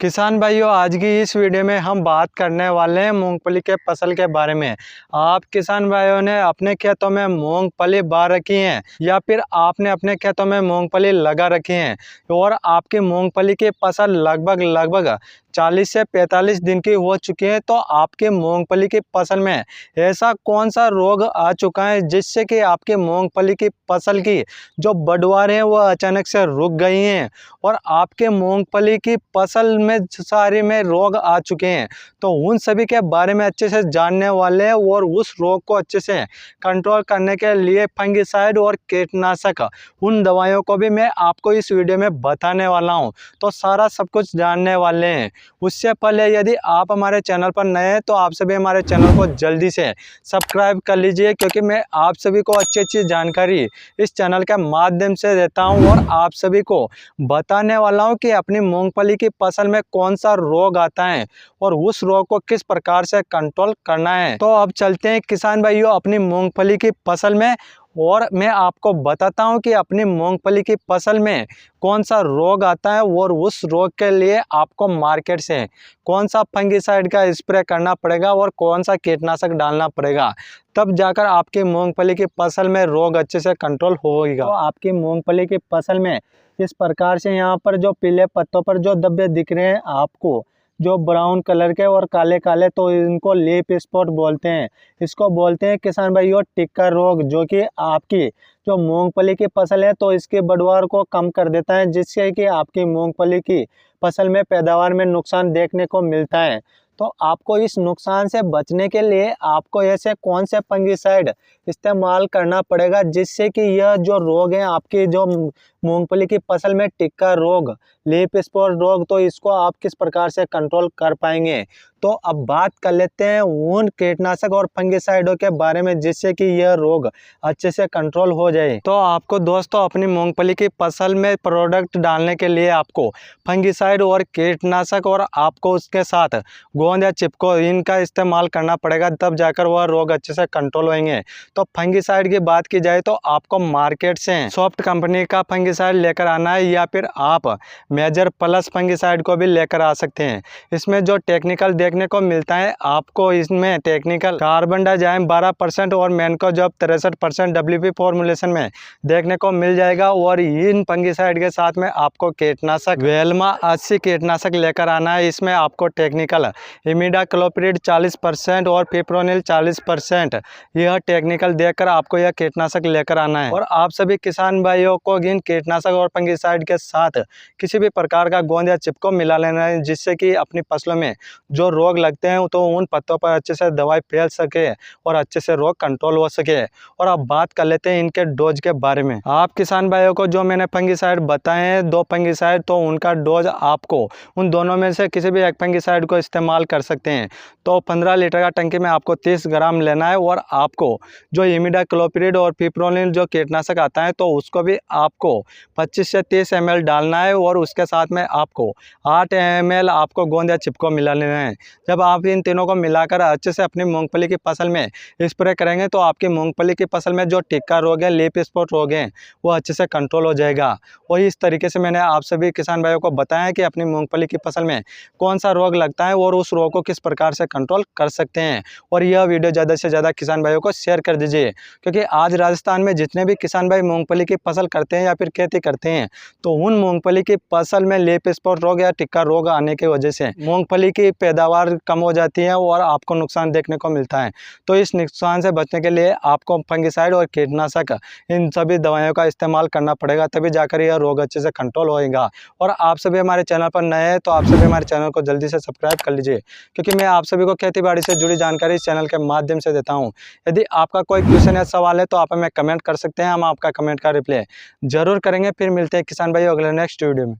किसान भाइयों, आज की इस वीडियो में हम बात करने वाले हैं मूंगफली के फसल के बारे में। आप किसान भाइयों ने अपने खेतों में मूंगफली बा रखी है या फिर आपने अपने खेतों में मूंगफली लगा रखी है और आपकी मूंगफली की फसल लगभग 40 से 45 दिन की हो चुकी है, तो आपकी मूंगफली की फसल में ऐसा कौन सा रोग आ चुका है जिससे कि आपकी मूंगफली की फसल की जो बढ़वार है वह अचानक से रुक गई हैं और आपके मूंगफली की फसल में सारे में रोग आ चुके हैं। तो उन सभी के बारे में अच्छे से जानने वाले हैं और उस रोग को अच्छे से कंट्रोल करने के लिए फंगिसाइड और कीटनाशक उन दवाइयों को भी मैं आपको इस वीडियो में बताने वाला हूं। तो सारा सब कुछ जानने वाले हैं। उससे पहले यदि आप हमारे चैनल पर नए हैं तो आप सभी हमारे चैनल को जल्दी से सब्सक्राइब कर लीजिए, क्योंकि मैं आप सभी को अच्छी जानकारी इस चैनल के माध्यम से देता हूं और आप सभी को बताने वाला हूं कि अपनी मूंगफली की फसल में कौन सा रोग आता है और उस रोग को किस प्रकार से कंट्रोल करना है। तो अब चलते हैं किसान भाइयों अपनी मूंगफली की फसल में और मैं आपको बताता हूं कि अपनी मूंगफली की फसल में कौन सा रोग आता है और उस रोग के लिए आपको मार्केट से कौन सा फंगिसाइड का स्प्रे करना पड़ेगा और कौन सा कीटनाशक डालना पड़ेगा, तब जाकर आपकी मूंगफली की फसल में रोग अच्छे से कंट्रोल होगा। तो आपकी मूंगफली की फसल में इस प्रकार से यहाँ पर जो पीले पत्तों पर जो धब्बे दिख रहे हैं आपको, जो ब्राउन कलर के और काले काले, तो इनको लीफ स्पॉट बोलते हैं। इसको बोलते हैं किसान भाइयों टिक्का रोग, जो कि आपकी जो मूंगफली की फसल है तो इसके बढ़वार को कम कर देता है, जिससे कि आपकी मूंगफली की फसल में पैदावार में नुकसान देखने को मिलता है। तो आपको इस नुकसान से बचने के लिए आपको ऐसे कौन से फंगिसाइड इस्तेमाल करना पड़ेगा जिससे कि यह जो रोग है आपकी जो मूंगफली की फसल में टिक्का रोग, लीफ स्पॉट रोग, तो इसको आप किस प्रकार से कंट्रोल कर पाएंगे। तो अब बात कर लेते हैं उन कीटनाशक और फंगिसाइडों के बारे में जिससे कि यह रोग अच्छे से कंट्रोल हो जाए। तो आपको दोस्तों अपनी मूंगफली की फसल में प्रोडक्ट डालने के लिए आपको फंगिसाइड और कीटनाशक और आपको उसके साथ गोंद या चिपको इनका इस्तेमाल करना पड़ेगा, तब जाकर वह रोग अच्छे से कंट्रोल होंगे। तो फंगिसाइड की बात की जाए तो आपको मार्केट से सॉफ्ट कंपनी का फंगिसाइड लेकर आना है या फिर आप मेजर प्लस फंगिसाइड को भी लेकर आ सकते हैं। इसमें जो टेक्निकल देखने को मिलता है आपको, इसमें टेक्निकल कार्बन डाइजाइम 12% और मैनकोजेब 63% WP फॉर्मुलेशन में देखने को मिल जाएगा। और इन फंगिसाइड के साथ में आपको कीटनाशक वेल्मा 80 कीटनाशक लेकर आना है। इसमें आपको टेक्निकल इमिडाक्लोप्रिड 40% और फिप्रोनिल 40%, यह टेक्निकल देखकर आपको यह कीटनाशक लेकर आना है। और आप सभी किसान भाइयों को इन कीटनाशक और फंगिसाइड के साथ किसी भी प्रकार का गोंद या चिपको मिला लेना है, जिससे कि अपनी फसलों में जो रोग लगते हैं तो उन पत्तों पर अच्छे से दवाई फैल सके और अच्छे से रोग कंट्रोल हो सके। और अब बात कर लेते हैं इनके डोज के बारे में। आप किसान भाइयों को जो मैंने फंगिसाइड बताए हैं 2 फंगिसाइड, तो उनका डोज आपको उन दोनों में से किसी भी एक फंगिसाइड को इस्तेमाल कर सकते हैं। तो 15 लीटर का टंकी में आपको 30 ग्राम लेना है और आपको जो इमिडाक्लोप्रिड और फिप्रोनिल जो कीटनाशक आता है तो उसको भी आपको 25 से 30 ml डालना है और उसके साथ में आपको 8 ml आपको गोंद या चिपको मिला लेना है। जब आप इन तीनों को मिलाकर अच्छे से अपनी मूंगफली की फसल में स्प्रे करेंगे तो आपकी मूंगफली की फसल में जो टिक्का रोग है, लीफ स्पॉट रोग है, वो अच्छे से कंट्रोल हो जाएगा। और इस तरीके से मैंने आप सभी किसान भाइयों को बताया कि अपनी मूंगफली की फसल में कौन सा रोग लगता है और उस रोग को किस प्रकार से कंट्रोल कर सकते हैं। और यह वीडियो ज़्यादा से ज़्यादा किसान भाइयों को शेयर कर दीजिए, क्योंकि आज राजस्थान में जितने भी किसान भाई मूंगफली की फसल करते हैं या फिर खेती करते हैं तो उन मूंगफली की फसल में लीफ स्पॉट रोग या टिक्का रोग आने की वजह से मूंगफली की पैदावार कम हो जाती है और आपको नुकसान देखने को मिलता है। तो इस नुकसान से बचने के लिए आपको फंगिसाइड और कीटनाशक इन सभी दवाइयों का इस्तेमाल करना पड़ेगा, तभी जाकर यह रोग अच्छे से कंट्रोल होएगा। और आप सभी हमारे चैनल पर नए हैं तो आप सभी हमारे चैनल को जल्दी से सब्सक्राइब कर लीजिए, क्योंकि मैं आप सभी को खेती बाड़ी से जुड़ी जानकारी इस चैनल के माध्यम से देता हूँ। यदि आपका कोई क्वेश्चन या सवाल है तो आप हमें कमेंट कर सकते हैं, हम आपका कमेंट का रिप्लाई जरूर करेंगे। फिर मिलते हैं किसान भाई अगले नेक्स्ट वीडियो में।